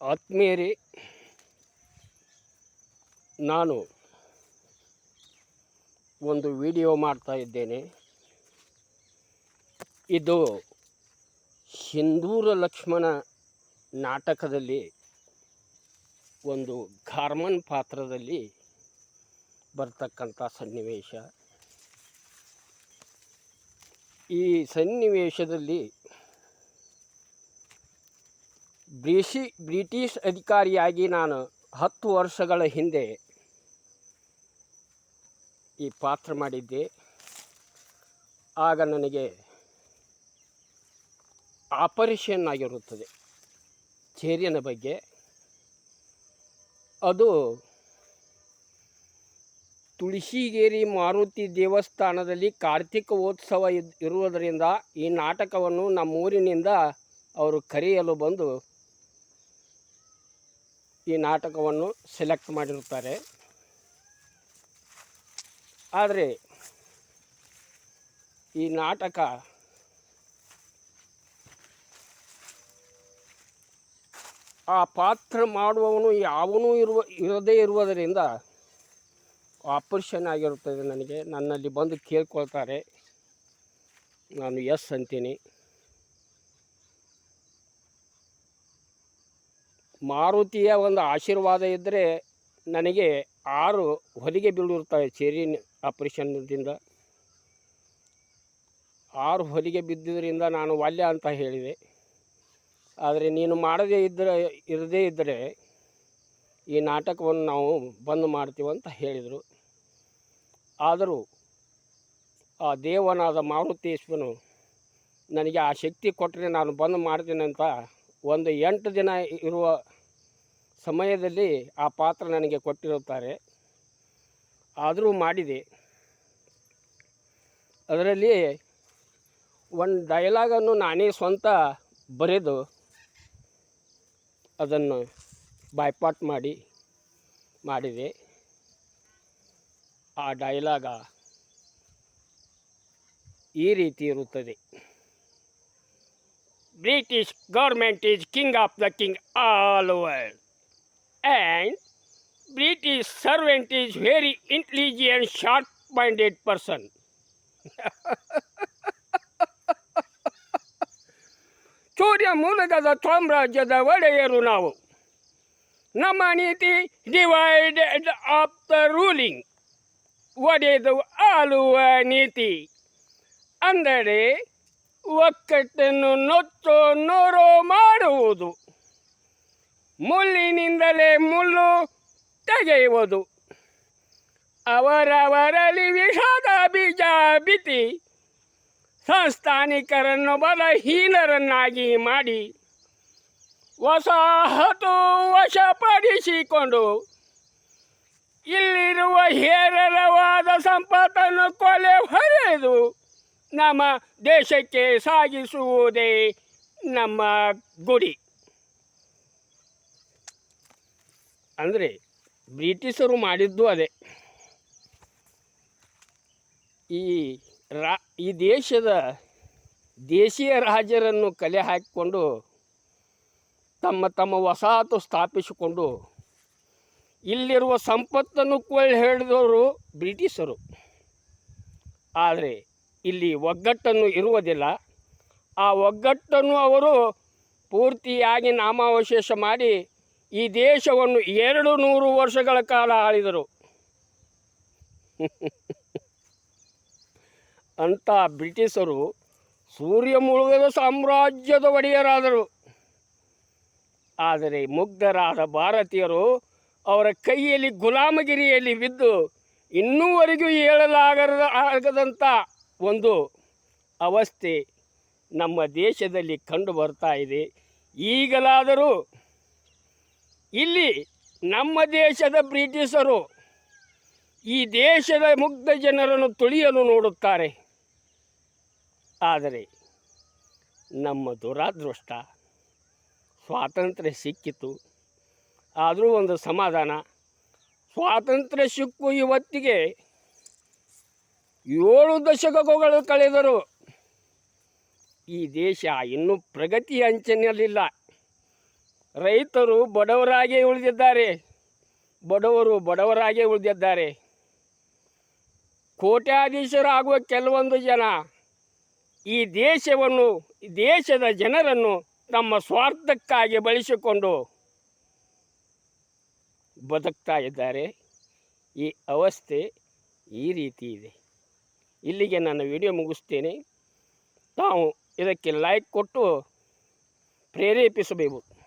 ಆತ್ಮೀಯರೇ, ನಾನು ಒಂದು ವಿಡಿಯೋ ಮಾಡ್ತಾ ಇದ್ದೇನೆ. ಇದು ಸಿಂಧೂರ ಲಕ್ಷ್ಮಣ ನಾಟಕದಲ್ಲಿ ಒಂದು ಘಾರ್ಮನ್ ಪಾತ್ರದಲ್ಲಿ ಬರ್ತಕ್ಕಂಥ ಸನ್ನಿವೇಶ. ಈ ಸನ್ನಿವೇಶದಲ್ಲಿ ಬ್ರಿಟಿಷ್ ಅಧಿಕಾರಿಯಾಗಿ ನಾನು 10 ವರ್ಷಗಳ ಹಿಂದೆ ಈ ಪಾತ್ರ ಮಾಡಿದ್ದೆ. ಆಗ ನನಗೆ ಆಪರೇಷನ್ ಆಗಿರುತ್ತದೆ ಚೇರಿನ ಬಗ್ಗೆ. ಅದು ತುಳಸಿಗೇರಿ ಮಾರುತಿ ದೇವಸ್ಥಾನದಲ್ಲಿ ಕಾರ್ತಿಕೋತ್ಸವ ಇರುವುದರಿಂದ ಈ ನಾಟಕವನ್ನು ನಮ್ಮೂರಿನಿಂದ ಅವರು ಕರೆಯಲು ಬಂದು ಈ ನಾಟಕವನ್ನು ಸೆಲೆಕ್ಟ್ ಮಾಡಿರುತ್ತಾರೆ. ಆದರೆ ಈ ನಾಟಕ ಆ ಪಾತ್ರ ಮಾಡುವವನು ಯಾವನೂ ಇರದೇ ಇರುವುದರಿಂದ ಆಪರೇಷನ್ ಆಗಿರುತ್ತದೆ. ನನ್ನಲ್ಲಿ ಬಂದು ಕೇಳ್ಕೊಳ್ತಾರೆ, ನಾನು ಎಸ್ ಅಂತೀನಿ. ಮಾರುತಿಯ ಒಂದು ಆಶೀರ್ವಾದ ಇದ್ದರೆ ನನಗೆ 6 ಹೊಲಿಗೆ ಬೀಳಿರುತ್ತವೆ. ಚೇರಿನ ಆಪರೇಷನ್ದಿಂದ 6 ಹೊಲಿಗೆ ಬಿದ್ದುದರಿಂದ ನಾನು ವಲ್ಯ ಅಂತ ಹೇಳಿದೆ. ಆದರೆ ನೀನು ಇರದೇ ಇದ್ದರೆ ಈ ನಾಟಕವನ್ನು ನಾವು ಬಂದ್ ಮಾಡ್ತೀವಂತ ಹೇಳಿದರು. ಆದರೂ ಆ ದೇವನಾದ ಮಾರುತೇಶ್ವರನು ನನಗೆ ಆ ಶಕ್ತಿ ಕೊಟ್ಟರೆ ನಾನು ಬಂದ್ ಮಾಡ್ತೀನಿ ಅಂತ ಒಂದು 8 ದಿನ ಇರುವ ಸಮಯದಲ್ಲಿ ಆ ಪಾತ್ರ ನನಗೆ ಕೊಟ್ಟಿರುತ್ತಾರೆ. ಆದರೂ ಮಾಡಿದೆ. ಅದರಲ್ಲಿ ಒಂದು ಡೈಲಾಗನ್ನು ನಾನೇ ಸ್ವಂತ ಬರೆದು ಅದನ್ನು ಬಾಯ್ಪಾಟ್ ಮಾಡಿದೆ. ಆ ಡೈಲಾಗ ಈ ರೀತಿ ಇರುತ್ತದೆ: British government is king of the king all world, and British servant is very intelligent, sharp-minded person. ಸೂರ್ಯ ಮೂಲಕದ ಸಾಮ್ರಾಜ್ಯದ ಒಡೆಯರು ನಾವು. ನಮ್ಮ ನೀತಿ ಡಿವೈಡೆಡ್ ಆಫ್ ದ ರೂಲಿಂಗ್, ಒಡೆದು ಆಳುವ ನೀತಿ. ಅಂದರೆ ಒಕ್ಕಟ್ಟನ್ನು ನೊಚ್ಚೋ ನೂರೋ ಮಾಡುವುದು, ಮುಳ್ಳಿನಿಂದಲೇ ಮುಳ್ಳು ತೆಗೆಯುವುದು. ಅವರವರಲ್ಲಿ ವಿಷದ ಬೀಜ ಬಿತ್ತಿ ಸಂಸ್ಥಾನಿಕರನ್ನು ಬಲಹೀನರನ್ನಾಗಿ ಮಾಡಿ ವಸಾಹತು ವಶಪಡಿಸಿಕೊಂಡು ಇಲ್ಲಿರುವ ಹೇರಳವಾದ ಸಂಪತ್ತನ್ನು ಕೊಲೆ ಹೊಡೆದು ನಮ್ಮ ದೇಶಕ್ಕೆ ಸಾಗಿಸುವುದೇ ನಮ್ಮ ಗುರಿ. ಅಂದರೆ ಬ್ರಿಟಿಷರು ಮಾಡಿದ್ದು ಅದೇ. ಈ ದೇಶದ ದೇಶೀಯ ರಾಜರನ್ನು ಕಲೆ ಹಾಕಿಕೊಂಡು ತಮ್ಮ ವಸಾಹತು ಸ್ಥಾಪಿಸಿಕೊಂಡು ಇಲ್ಲಿರುವ ಸಂಪತ್ತನ್ನು ಕೊಳ್ಳೆ ಹಿಡಿದವರು ಬ್ರಿಟಿಷರು. ಆದರೆ ಇಲ್ಲಿ ಒಗ್ಗಟ್ಟನ್ನು ಇರುವುದಿಲ್ಲ. ಆ ಒಗ್ಗಟ್ಟನ್ನು ಅವರು ಪೂರ್ತಿಯಾಗಿ ನಾಮಾವಶೇಷ ಮಾಡಿ ಈ ದೇಶವನ್ನು 200 ವರ್ಷಗಳ ಕಾಲ ಆಳಿದರು. ಅಂಥ ಬ್ರಿಟಿಷರು ಸೂರ್ಯ ಮುಳುಗದ ಸಾಮ್ರಾಜ್ಯದ ಒಡೆಯರಾದರು. ಆದರೆ ಮುಗ್ಧರಾದ ಭಾರತೀಯರು ಅವರ ಕೈಯಲ್ಲಿ ಗುಲಾಮಗಿರಿಯಲ್ಲಿ ಬಿದ್ದು ಇನ್ನೂವರೆಗೂ ಆಗದಂಥ ಒಂದು ಅವಸ್ಥೆ ನಮ್ಮ ದೇಶದಲ್ಲಿ ಕಂಡು ಬರ್ತಾ ಇದೆ. ಈಗಲಾದರೂ ಇಲ್ಲಿ ನಮ್ಮ ದೇಶದ ಬ್ರಿಟಿಷರು ಈ ದೇಶದ ಮುಗ್ಧ ಜನರನ್ನು ತುಳಿಯಲು ನೋಡುತ್ತಾರೆ. ಆದರೆ ನಮ್ಮ ದುರಾದೃಷ್ಟ, ಸ್ವಾತಂತ್ರ್ಯ ಸಿಕ್ಕಿತು, ಆದರೂ ಒಂದು ಸಮಾಧಾನ. ಸ್ವಾತಂತ್ರ್ಯ ಸಿಕ್ಕು ಇವತ್ತಿಗೆ 7 ದಶಕಗಳು ಕಳೆದರು. ಈ ದೇಶ ಇನ್ನೂ ಪ್ರಗತಿ ಅಂಚಿನಲ್ಲಿಲ್ಲ. ರೈತರು ಬಡವರಾಗೇ ಉಳಿದಿದ್ದಾರೆ. ಬಡವರು ಬಡವರಾಗೇ ಉಳಿದಿದ್ದಾರೆ. ಕೋಟ್ಯಾಧೀಶರಾಗುವ ಕೆಲವೊಂದು ಜನ ಈ ದೇಶವನ್ನು, ದೇಶದ ಜನರನ್ನು ತಮ್ಮ ಸ್ವಾರ್ಥಕ್ಕಾಗಿ ಬಳಸಿಕೊಂಡು ಬದುಕ್ತಾ ಇದ್ದಾರೆ. ಈ ಅವಸ್ಥೆ ಈ ರೀತಿ ಇದೆ. ಇಲ್ಲಿಗೆ ನನ್ನ ವಿಡಿಯೋ ಮುಗಿಸ್ತೇನೆ. ತಾವು ಇದಕ್ಕೆ ಲೈಕ್ ಕೊಟ್ಟು ಪ್ರೇರೇಪಿಸಬೇಕು.